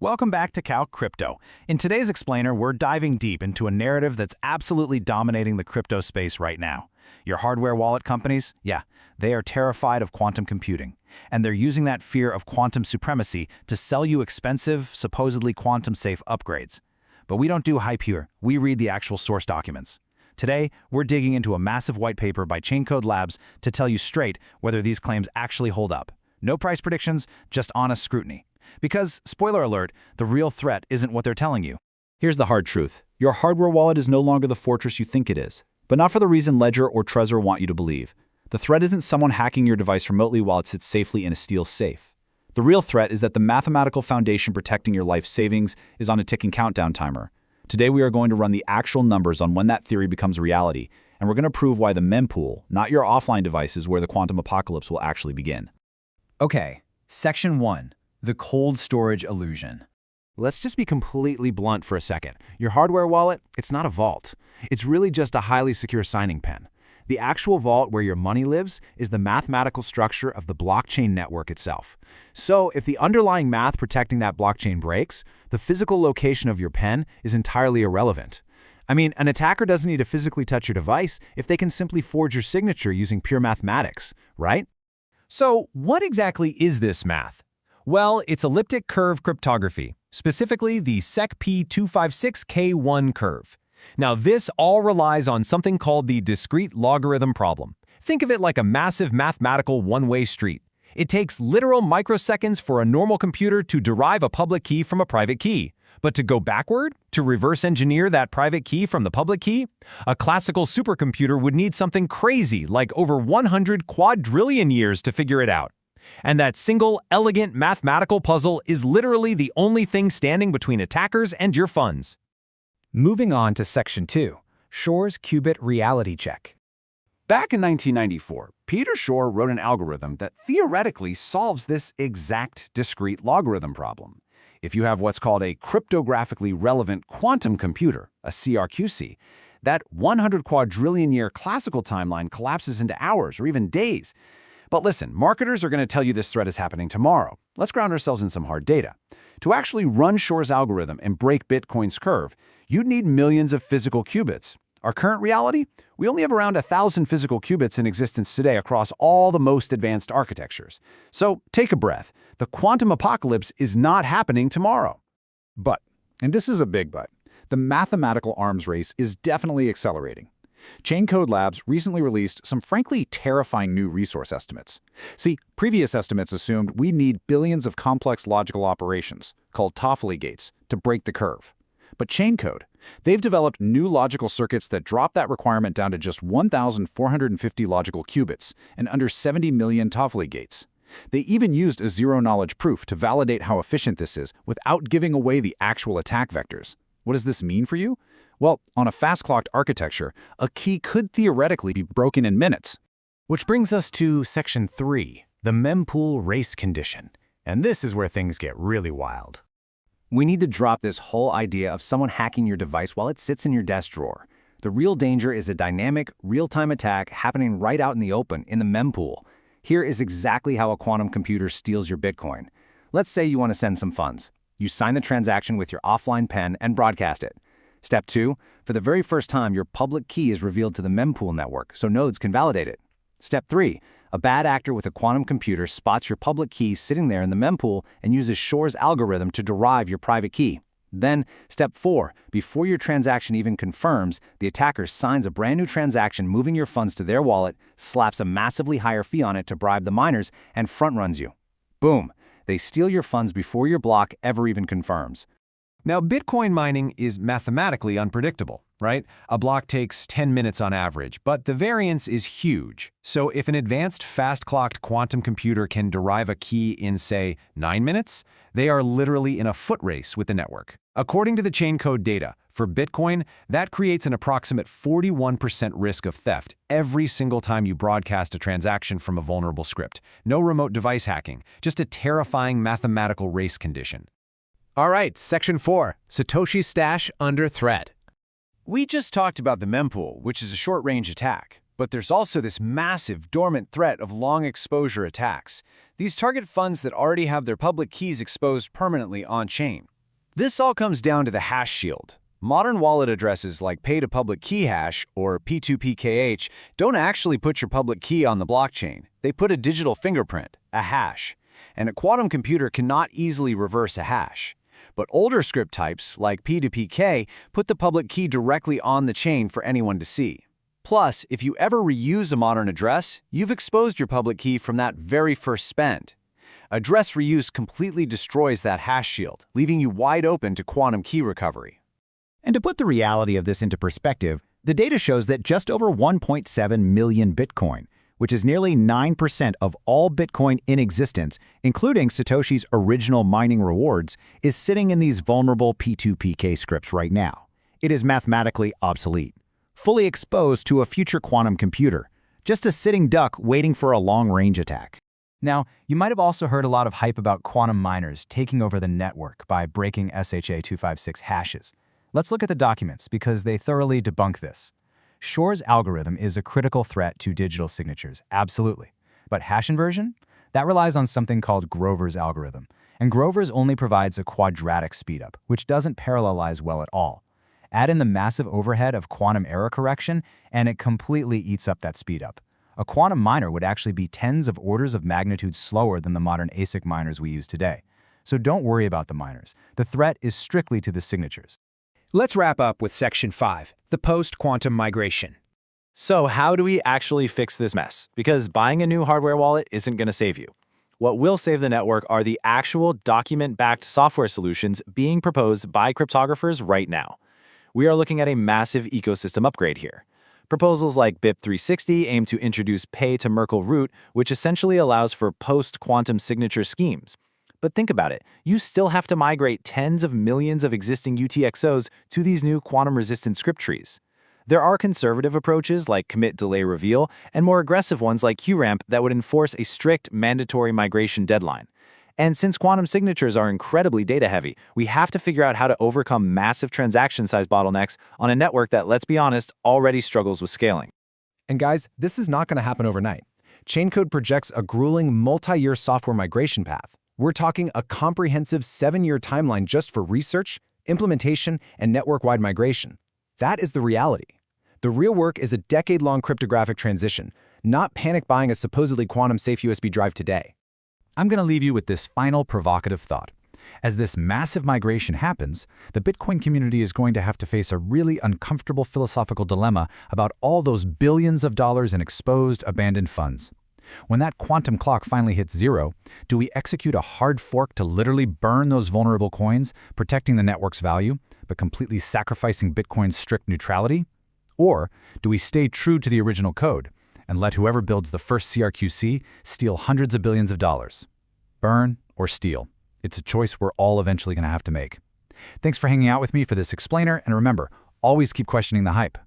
Welcome back to Calc Crypto. In today's explainer, we're diving deep into a narrative that's absolutely dominating the crypto space right now. Your hardware wallet companies? Yeah, they are terrified of quantum computing. And they're using that fear of quantum supremacy to sell you expensive, supposedly quantum-safe upgrades. But we don't do hype here. We read the actual source documents. Today, we're digging into a massive white paper by Chaincode Labs to tell you straight whether these claims actually hold up. No price predictions, just honest scrutiny. Because, spoiler alert, the real threat isn't what they're telling you. Here's the hard truth. Your hardware wallet is no longer the fortress you think it is, but not for the reason Ledger or Trezor want you to believe. The threat isn't someone hacking your device remotely while it sits safely in a steel safe. The real threat is that the mathematical foundation protecting your life savings is on a ticking countdown timer. Today we are going to run the actual numbers on when that theory becomes reality, and we're going to prove why the mempool, not your offline device, is where the quantum apocalypse will actually begin. Okay, Section 1. The cold storage illusion. Let's just be completely blunt for a second. Your hardware wallet, it's not a vault. It's really just a highly secure signing pen. The actual vault where your money lives is the mathematical structure of the blockchain network itself. So if the underlying math protecting that blockchain breaks, the physical location of your pen is entirely irrelevant. I mean, an attacker doesn't need to physically touch your device if they can simply forge your signature using pure mathematics, right? So what exactly is this math? Well, it's elliptic curve cryptography, specifically the SEC-P256K1 curve. Now, this all relies on something called the discrete logarithm problem. Think of it like a massive mathematical one-way street. It takes literal microseconds for a normal computer to derive a public key from a private key. But to go backward, to reverse engineer that private key from the public key, a classical supercomputer would need something crazy like over 100 quadrillion years to figure it out. And that single, elegant mathematical puzzle is literally the only thing standing between attackers and your funds. Moving on to Section 2, Shor's qubit reality check. Back in 1994, Peter Shor wrote an algorithm that theoretically solves this exact discrete logarithm problem. If you have what's called a cryptographically relevant quantum computer, a CRQC, that 100 quadrillion year classical timeline collapses into hours or even days. But listen, marketers are going to tell you this threat is happening tomorrow. Let's ground ourselves in some hard data. To actually run Shor's algorithm and break Bitcoin's curve, you'd need millions of physical qubits. Our current reality? We only have around 1,000 physical qubits in existence today across all the most advanced architectures. So take a breath. The quantum apocalypse is not happening tomorrow. But, and this is a big but, the mathematical arms race is definitely accelerating. Chaincode Labs recently released some frankly terrifying new resource estimates. See, previous estimates assumed we'd need billions of complex logical operations, called Toffoli gates, to break the curve. But Chaincode, they've developed new logical circuits that drop that requirement down to just 1,450 logical qubits and under 70 million Toffoli gates. They even used a zero-knowledge proof to validate how efficient this is without giving away the actual attack vectors. What does this mean for you? Well, on a fast-clocked architecture, a key could theoretically be broken in minutes. Which brings us to Section 3, the mempool race condition. And this is where things get really wild. We need to drop this whole idea of someone hacking your device while it sits in your desk drawer. The real danger is a dynamic, real-time attack happening right out in the open in the mempool. Here is exactly how a quantum computer steals your Bitcoin. Let's say you want to send some funds. You sign the transaction with your offline pen and broadcast it. Step 2, for the very first time, your public key is revealed to the mempool network so nodes can validate it. Step 3, a bad actor with a quantum computer spots your public key sitting there in the mempool and uses Shor's algorithm to derive your private key. Then, Step 4, before your transaction even confirms, the attacker signs a brand new transaction moving your funds to their wallet, slaps a massively higher fee on it to bribe the miners, and front-runs you. Boom! They steal your funds before your block ever even confirms. Now, Bitcoin mining is mathematically unpredictable, right? A block takes 10 minutes on average, but the variance is huge. So if an advanced fast-clocked quantum computer can derive a key in, say, 9 minutes, they are literally in a foot race with the network. According to the Chaincode data, for Bitcoin, that creates an approximate 41% risk of theft every single time you broadcast a transaction from a vulnerable script. No remote device hacking, just a terrifying mathematical race condition. All right, Section 4, Satoshi's stash under threat. We just talked about the mempool, which is a short-range attack. But there's also this massive, dormant threat of long-exposure attacks. These target funds that already have their public keys exposed permanently on-chain. This all comes down to the hash shield. Modern wallet addresses like pay-to-public key hash, or P2PKH, don't actually put your public key on the blockchain. They put a digital fingerprint, a hash. And a quantum computer cannot easily reverse a hash. But older script types, like P2PK, put the public key directly on the chain for anyone to see. Plus, if you ever reuse a modern address, you've exposed your public key from that very first spend. Address reuse completely destroys that hash shield, leaving you wide open to quantum key recovery. And to put the reality of this into perspective, the data shows that just over 1.7 million Bitcoin, which is nearly 9% of all Bitcoin in existence, including Satoshi's original mining rewards, is sitting in these vulnerable P2PK scripts right now. It is mathematically obsolete, fully exposed to a future quantum computer, just a sitting duck waiting for a long-range attack. Now, you might have also heard a lot of hype about quantum miners taking over the network by breaking SHA-256 hashes. Let's look at the documents because they thoroughly debunk this. Shor's algorithm is a critical threat to digital signatures, absolutely. But hash inversion? That relies on something called Grover's algorithm. And Grover's only provides a quadratic speedup, which doesn't parallelize well at all. Add in the massive overhead of quantum error correction, and it completely eats up that speedup. A quantum miner would actually be tens of orders of magnitude slower than the modern ASIC miners we use today. So don't worry about the miners. The threat is strictly to the signatures. Let's wrap up with Section 5, the post-quantum migration. So how do we actually fix this mess? Because buying a new hardware wallet isn't going to save you. What will save the network are the actual document-backed software solutions being proposed by cryptographers right now. We are looking at a massive ecosystem upgrade here. Proposals like BIP360 aim to introduce pay-to-Merkle root, which essentially allows for post-quantum signature schemes. But think about it, you still have to migrate tens of millions of existing UTXOs to these new quantum-resistant script trees. There are conservative approaches like commit, delay, reveal, and more aggressive ones like QRAMP that would enforce a strict mandatory migration deadline. And since quantum signatures are incredibly data-heavy, we have to figure out how to overcome massive transaction size bottlenecks on a network that, let's be honest, already struggles with scaling. And guys, this is not going to happen overnight. Chaincode projects a grueling multi-year software migration path. We're talking a comprehensive 7-year timeline just for research, implementation, and network-wide migration. That is the reality. The real work is a decade-long cryptographic transition, not panic buying a supposedly quantum-safe USB drive today. I'm going to leave you with this final provocative thought. As this massive migration happens, the Bitcoin community is going to have to face a really uncomfortable philosophical dilemma about all those billions of dollars in exposed, abandoned funds. When that quantum clock finally hits zero, do we execute a hard fork to literally burn those vulnerable coins, protecting the network's value, but completely sacrificing Bitcoin's strict neutrality? Or do we stay true to the original code and let whoever builds the first CRQC steal hundreds of billions of dollars? Burn or steal? It's a choice we're all eventually going to have to make. Thanks for hanging out with me for this explainer, and remember, always keep questioning the hype.